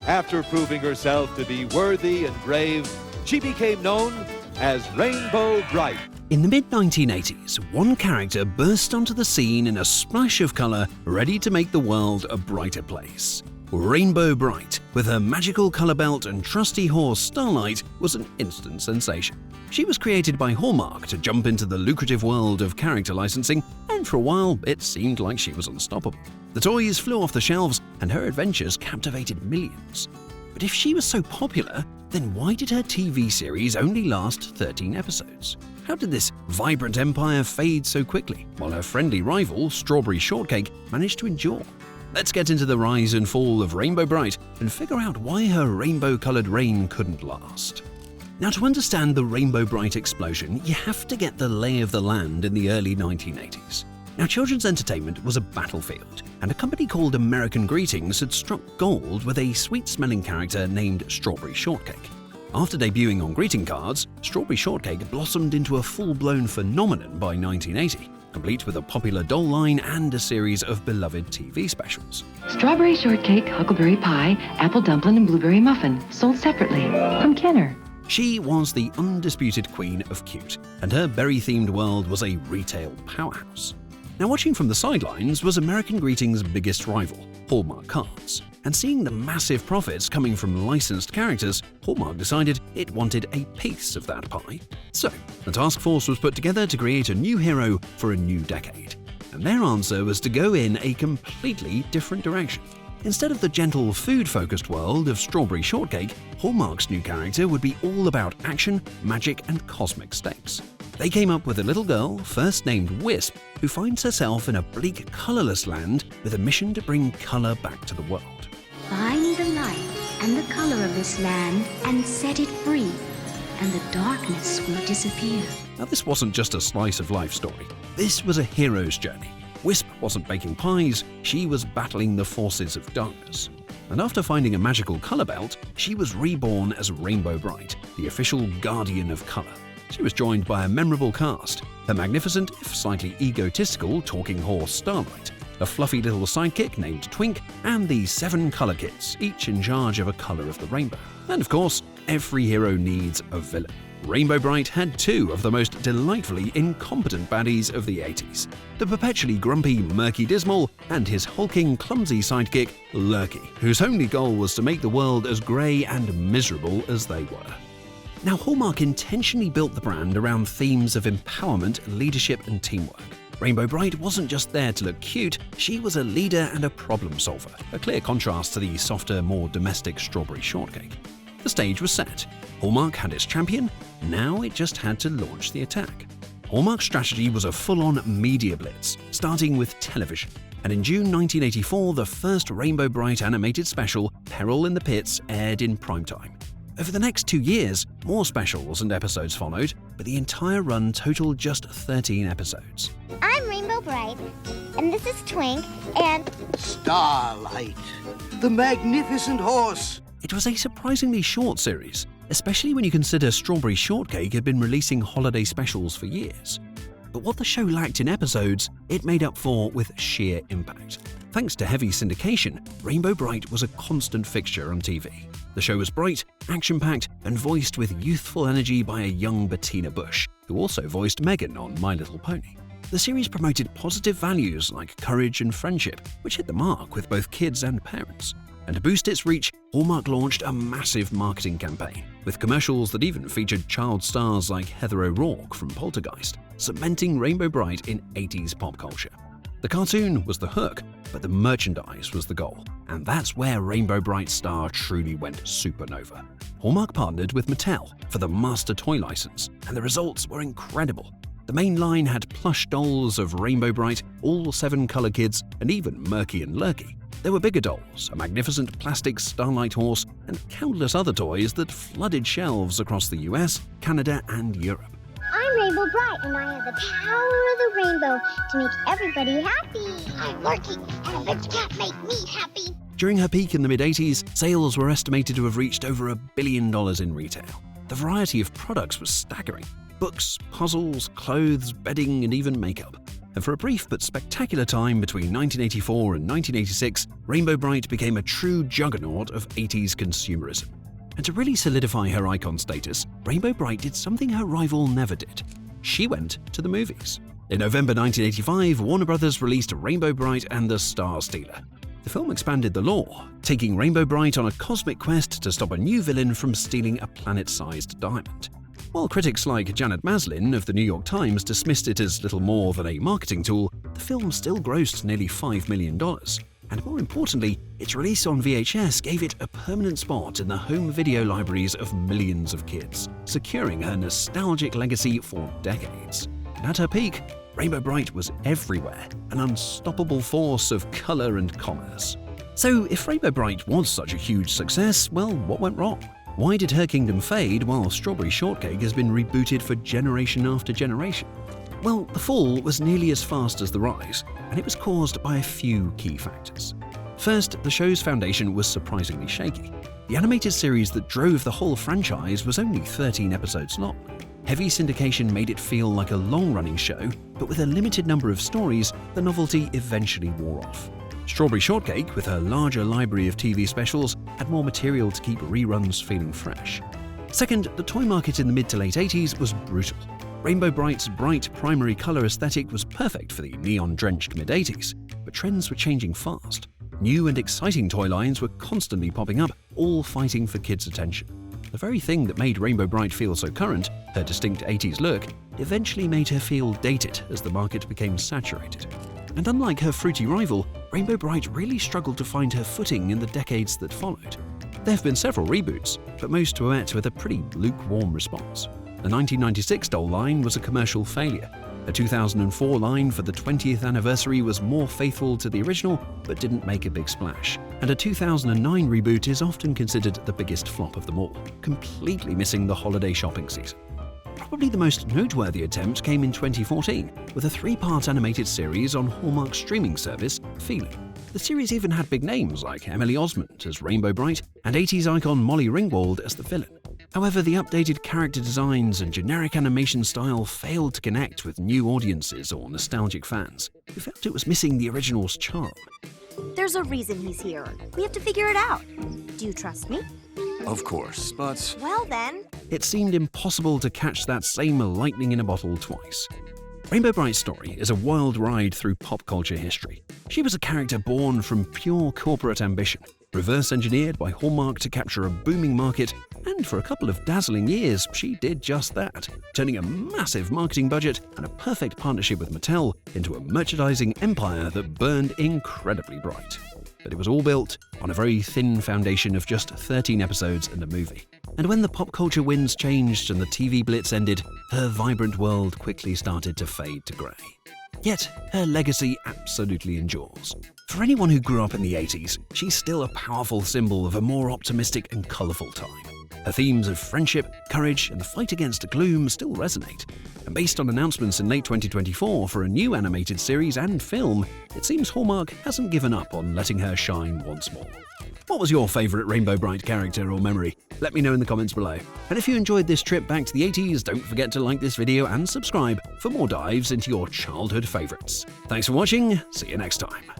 After proving herself to be worthy and brave, she became known as Rainbow Brite. In the mid-1980s, one character burst onto the scene in a splash of color, ready to make the world a brighter place. Rainbow Brite, with her magical color belt and trusty horse Starlight, was an instant sensation. She was created by Hallmark to jump into the lucrative world of character licensing, and for a while it seemed like she was unstoppable. The toys flew off the shelves, and her adventures captivated millions. But if she was so popular, then why did her TV series only last 13 episodes? How did this vibrant empire fade so quickly, while her friendly rival, Strawberry Shortcake, managed to endure? Let's get into the rise and fall of Rainbow Brite and figure out why her rainbow-colored reign couldn't last. Now, to understand the Rainbow Brite explosion, you have to get the lay of the land in the early 1980s. Now, children's entertainment was a battlefield, and a company called American Greetings had struck gold with a sweet-smelling character named Strawberry Shortcake. After debuting on greeting cards, Strawberry Shortcake blossomed into a full-blown phenomenon by 1980, complete with a popular doll line and a series of beloved TV specials. Strawberry shortcake, huckleberry pie, apple dumpling, and blueberry muffin, sold separately from Kenner. She was the undisputed queen of cute, and her berry-themed world was a retail powerhouse. Now, watching from the sidelines was American Greetings' biggest rival, Hallmark Cards. And seeing the massive profits coming from licensed characters, Hallmark decided it wanted a piece of that pie. So, a task force was put together to create a new hero for a new decade. And their answer was to go in a completely different direction. Instead of the gentle food-focused world of Strawberry Shortcake, Hallmark's new character would be all about action, magic, and cosmic stakes. They came up with a little girl, first named Wisp, who finds herself in a bleak, colorless land with a mission to bring color back to the world. Find the light and the color of this land and set it free, and the darkness will disappear. Now, this wasn't just a slice-of-life story. This was a hero's journey. Wisp wasn't baking pies, she was battling the forces of darkness. And after finding a magical color belt, she was reborn as Rainbow Brite, the official guardian of color. She was joined by a memorable cast: her magnificent, if slightly egotistical, talking horse Starlight, a fluffy little sidekick named Twink, and the 7 color kids, each in charge of a color of the rainbow. And of course, every hero needs a villain. Rainbow Brite had 2 of the most delightfully incompetent baddies of the 80s, the perpetually grumpy Murky Dismal and his hulking, clumsy sidekick Lurky, whose only goal was to make the world as grey and miserable as they were. Now, Hallmark intentionally built the brand around themes of empowerment, leadership, and teamwork. Rainbow Brite wasn't just there to look cute, she was a leader and a problem solver, a clear contrast to the softer, more domestic Strawberry Shortcake. The stage was set. Hallmark had its champion, now it just had to launch the attack. Hallmark's strategy was a full-on media blitz, starting with television. And in June 1984, the first Rainbow Brite animated special, Peril in the Pits, aired in primetime. Over the next 2 years, more specials and episodes followed, but the entire run totaled just 13 episodes. I'm Rainbow Brite, and this is Twink, and Starlight, the magnificent horse. It was a surprisingly short series, especially when you consider Strawberry Shortcake had been releasing holiday specials for years. But what the show lacked in episodes, it made up for with sheer impact. Thanks to heavy syndication, Rainbow Brite was a constant fixture on TV. The show was bright, action-packed, and voiced with youthful energy by a young Bettina Bush, who also voiced Megan on My Little Pony. The series promoted positive values like courage and friendship, which hit the mark with both kids and parents. And to boost its reach, Hallmark launched a massive marketing campaign, with commercials that even featured child stars like Heather O'Rourke from Poltergeist, cementing Rainbow Brite in 80s pop culture. The cartoon was the hook, but the merchandise was the goal. And that's where Rainbow Brite's star truly went supernova. Hallmark partnered with Mattel for the master toy license, and the results were incredible. The main line had plush dolls of Rainbow Brite, all 7 color kids, and even Murky and Lurky. There were bigger dolls, a magnificent plastic Starlight horse, and countless other toys that flooded shelves across the US, Canada, and Europe. I'm Rainbow Brite, and I have the power of the rainbow to make everybody happy. I'm Lurky, and a bitch can't make me happy. During her peak in the mid-80s, sales were estimated to have reached over $1 billion in retail. The variety of products was staggering. Books, puzzles, clothes, bedding, and even makeup. And for a brief but spectacular time between 1984 and 1986, Rainbow Brite became a true juggernaut of 80s consumerism. And to really solidify her icon status, Rainbow Brite did something her rival never did. She went to the movies. In November 1985, Warner Brothers released Rainbow Brite and the Star Stealer. The film expanded the lore, taking Rainbow Brite on a cosmic quest to stop a new villain from stealing a planet-sized diamond. While critics like Janet Maslin of the New York Times dismissed it as little more than a marketing tool, the film still grossed nearly $5 million. And more importantly, its release on VHS gave it a permanent spot in the home video libraries of millions of kids, securing her nostalgic legacy for decades. And at her peak, Rainbow Brite was everywhere, an unstoppable force of color and commerce. So if Rainbow Brite was such a huge success, well, what went wrong? Why did her kingdom fade while Strawberry Shortcake has been rebooted for generation after generation? Well, the fall was nearly as fast as the rise, and it was caused by a few key factors. First, the show's foundation was surprisingly shaky. The animated series that drove the whole franchise was only 13 episodes long. Heavy syndication made it feel like a long-running show, but with a limited number of stories, the novelty eventually wore off. Strawberry Shortcake, with her larger library of TV specials, had more material to keep reruns feeling fresh. Second, the toy market in the mid to late 80s was brutal. Rainbow Brite's bright primary color aesthetic was perfect for the neon-drenched mid-80s, but trends were changing fast. New and exciting toy lines were constantly popping up, all fighting for kids' attention. The very thing that made Rainbow Brite feel so current, her distinct 80s look, eventually made her feel dated as the market became saturated. And unlike her fruity rival, Rainbow Brite really struggled to find her footing in the decades that followed. There have been several reboots, but most were met with a pretty lukewarm response. The 1996 doll line was a commercial failure. A 2004 line for the 20th anniversary was more faithful to the original, but didn't make a big splash. And a 2009 reboot is often considered the biggest flop of them all, completely missing the holiday shopping season. Probably the most noteworthy attempt came in 2014, with a 3-part animated series on Hallmark's streaming service, Feeling. The series even had big names like Emily Osment as Rainbow Brite and 80s icon Molly Ringwald as the villain. However, the updated character designs and generic animation style failed to connect with new audiences or nostalgic fans, who felt it was missing the original's charm. There's a reason he's here. We have to figure it out. Do you trust me? Of course, but... Well then. It seemed impossible to catch that same lightning in a bottle twice. Rainbow Brite's story is a wild ride through pop culture history. She was a character born from pure corporate ambition, reverse engineered by Hallmark to capture a booming market, and for a couple of dazzling years, she did just that, turning a massive marketing budget and a perfect partnership with Mattel into a merchandising empire that burned incredibly bright. But it was all built on a very thin foundation of just 13 episodes and a movie. And when the pop culture winds changed and the TV blitz ended, her vibrant world quickly started to fade to grey. Yet, her legacy absolutely endures. For anyone who grew up in the 80s, she's still a powerful symbol of a more optimistic and colourful time. Her themes of friendship, courage, and the fight against gloom still resonate. And based on announcements in late 2024 for a new animated series and film, it seems Hallmark hasn't given up on letting her shine once more. What was your favourite Rainbow Brite character or memory? Let me know in the comments below. And if you enjoyed this trip back to the 80s, don't forget to like this video and subscribe for more dives into your childhood favourites. Thanks for watching, see you next time.